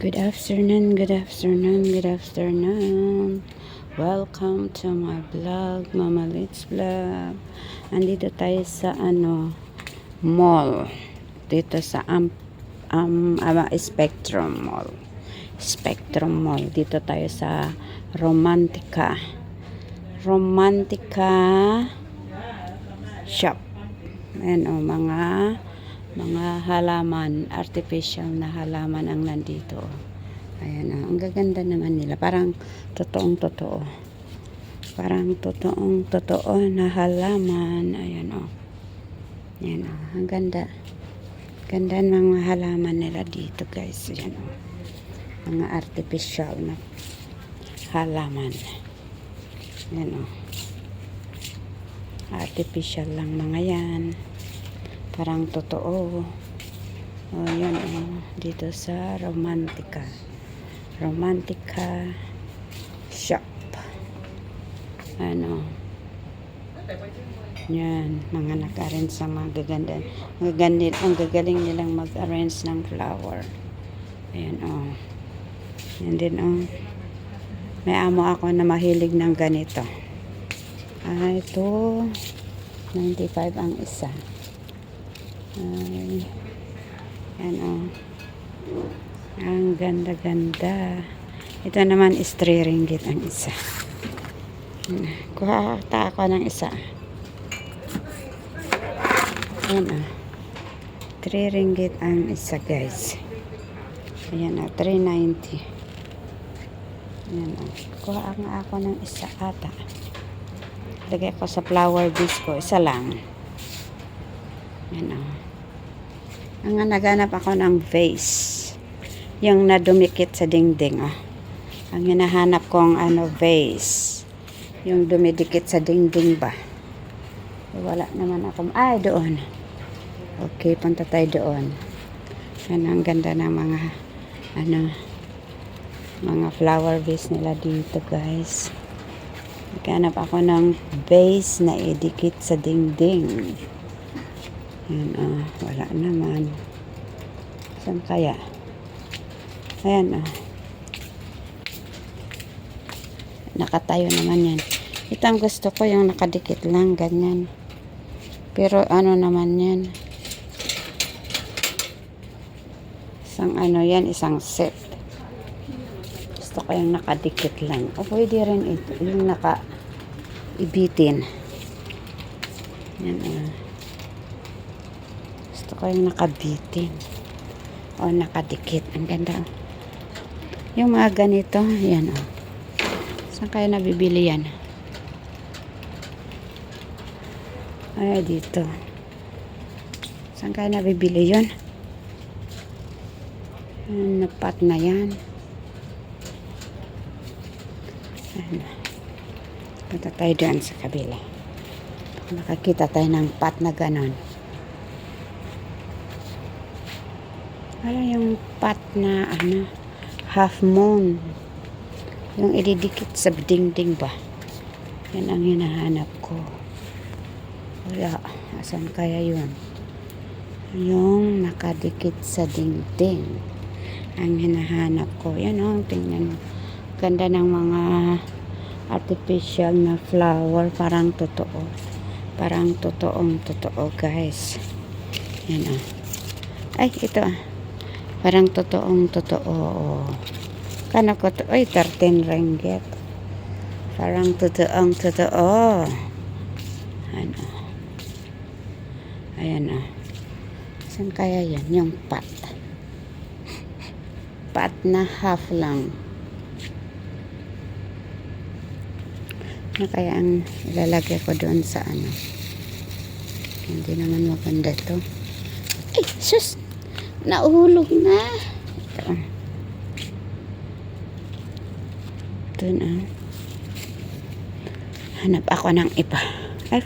Good afternoon, good afternoon, good afternoon. Welcome to my vlog, Mama Litz Vlog. Andito tayo sa mall. Dito sa Spectrum Mall. Spectrum Mall. Dito tayo sa Romantica. Romantica shop. Ayan mga halaman, artificial na halaman ang nandito. Ayan ang gaganda naman nila. Parang totoong-totoo. Parang totoong-totoo na halaman. Ayan Ayan ang ganda. Ganda ng mga halaman nila dito, guys. Ayan mga artificial na halaman. Ayan artificial lang mga yan. Parang totoo. Yan dito sa Romantica. Romantica shop. Yan, mga nag-arrange sa mga gaganda. Ang gagaling nilang mag-arrange ng flower. Ayan Yan din may amo ako na mahilig ng ganito. Ito 95 ang isa. Yan ang ganda-ganda. Ito naman is 3 ringgit ang isa. Kuha ako ng isa. Yan 3 ringgit ang isa, guys. Ayan 3.90. Yan kuha nga ako ng isa ata. Lagay ko sa flower vase ko. Isa lang. Yan ang naghanap ako ng vase. Yung nadumikit sa dingding. Ang hinahanap kong vase. Yung dumidikit sa dingding ba. Wala naman ako. Ay, doon. Okay, punta tayo doon. Yan ang ganda ng mga mga flower vase nila dito, guys. Naghanap ako ng vase na idikit sa dingding. Yan wala naman. Saan kaya? Ayan nakatayo naman yan. Ito ang gusto ko, yung nakadikit lang, ganyan. Pero naman yan. Isang yan, isang set. Gusto ko yung nakadikit lang. O pwede rin ito, yung naka-ibitin. Yan Gusto ko yung nakabitin. O nakadikit. Ang ganda. Yung mga ganito, yan Saan kaya nabibili yan? Ay, dito. Saan kaya nabibili yun? Napat na yan. Punta tayo doon sa kabila. Makakita tayo ng pot na ganon. Wala yung pot na half moon. Yung ididikit sa dingding ba? Yan ang hinahanap ko. Wala. Asan kaya yun? Yung nakadikit sa dingding. Ang hinahanap ko. Yan tingnan mo. Ganda ng mga artificial na flower. Parang totoo. Parang totoong-totoo, guys. Yan Ay, ito parang totoong-totoo. Kano ko to? Ay, 13 ringgit. Parang totoong-totoo. Ayan Saan kaya yan? Yung pot. Pot na half lang. Kaya ang ilalagay ko doon sa Hindi naman maganda to. Ay, sus! Nauhulog na. Ito doon hanap ako ng iba. Ay,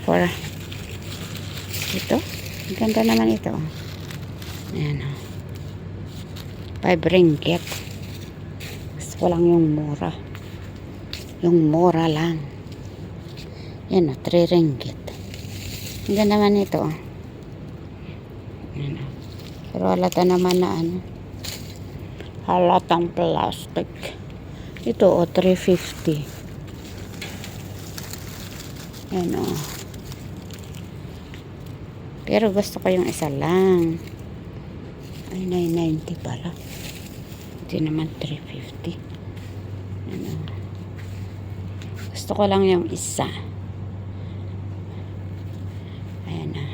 ito. Ganda naman ito. Ayan 5 ringgit. Gusto ko lang yung mura. Yung mura lang. Yan 3 ringgit. Ang ganda naman ito. Pero halata naman na Halatang plastic. Ito, 350. Yan, Pero gusto ko yung isa lang. Ay, 990 pala. Hindi naman 350. Yan, Gusto ko lang yung isa. Ayan na.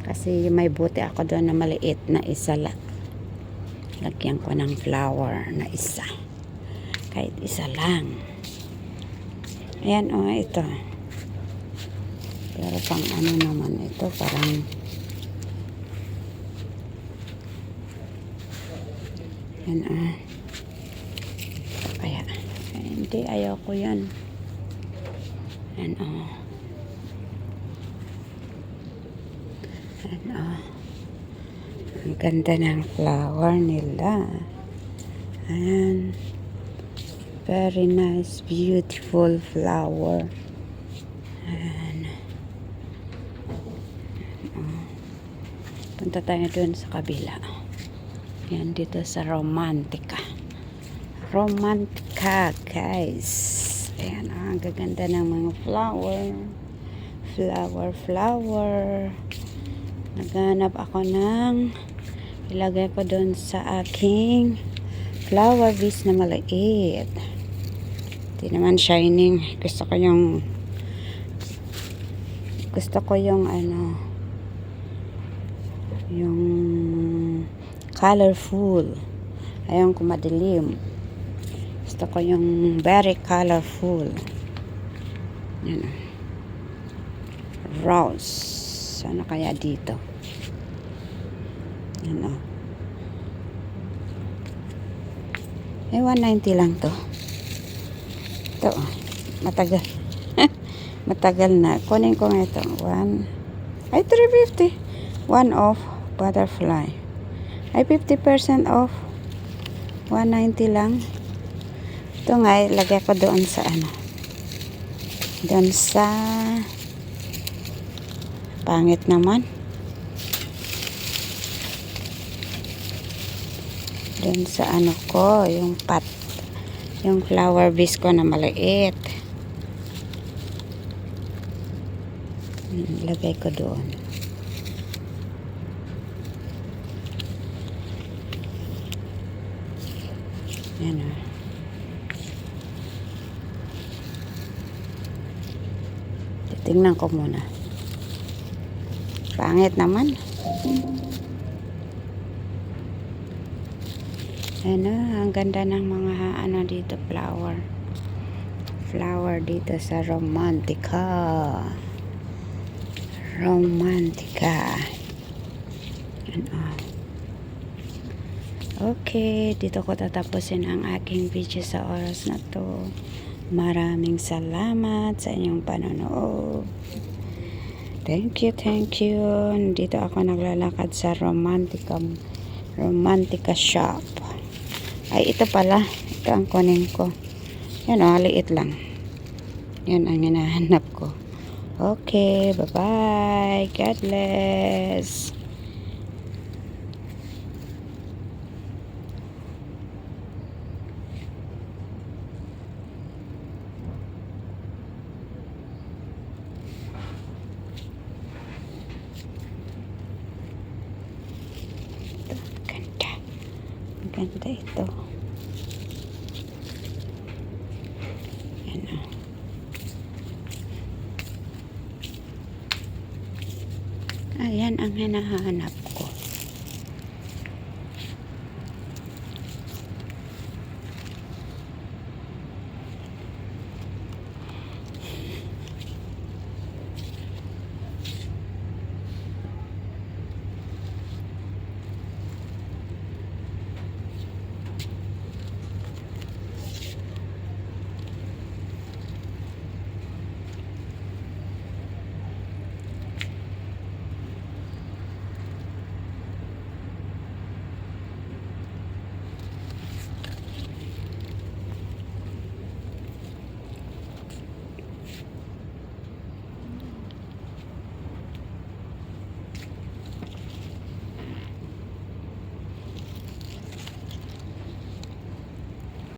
Kasi may buti ako doon na maliit na isa lang. Lagyan ko ng flower na isa. Kahit isa lang. Ayan, ito. Pero pang ano naman ito, parang yan, kaya hindi, ayaw ko yan. Yan, yan, ang ganda ng flower nila. Ayan, very nice, beautiful flower. Ayan. Punta tayo dun sa kabila. Yan, dito sa Romantica. Romantica, guys. Ayan, ang gaganda ng mga flower. Flower. Naghanap ako ng ilagay ko dun sa aking flower vase na maliit. Hindi naman shining. Gusto ko yung yung colorful. Ayaw ko madilim. Gusto ko yung very colorful. Yan. Rose. Ano kaya dito? Yan, 190 lang to. Ito, matagal. Matagal na. Kunin ko nga ito. 350. 1 off butterfly. 50% off. 190 lang. Ito nga, ilagay ko doon sa doon sa pangit naman. Doon sa ko, yung yung flower vase ko na maliit. Lagay ko doon. Yan, titingnan ko muna. Pangit naman. Ayan, ang ganda ng mga dito, flower dito sa Romantica. Ayan, okay, dito ko tatapusin ang aking video sa oras na to. Maraming salamat sa inyong panonood. Thank you. Dito ako naglalakad sa Romantica shop. Ay, ito pala. Ito ang kunin ko. Yan, liit lang. Yan ang hinahanap ko. Okay, bye-bye. God bless. Ganda ito. Yan, ayan ang hinahanap ko.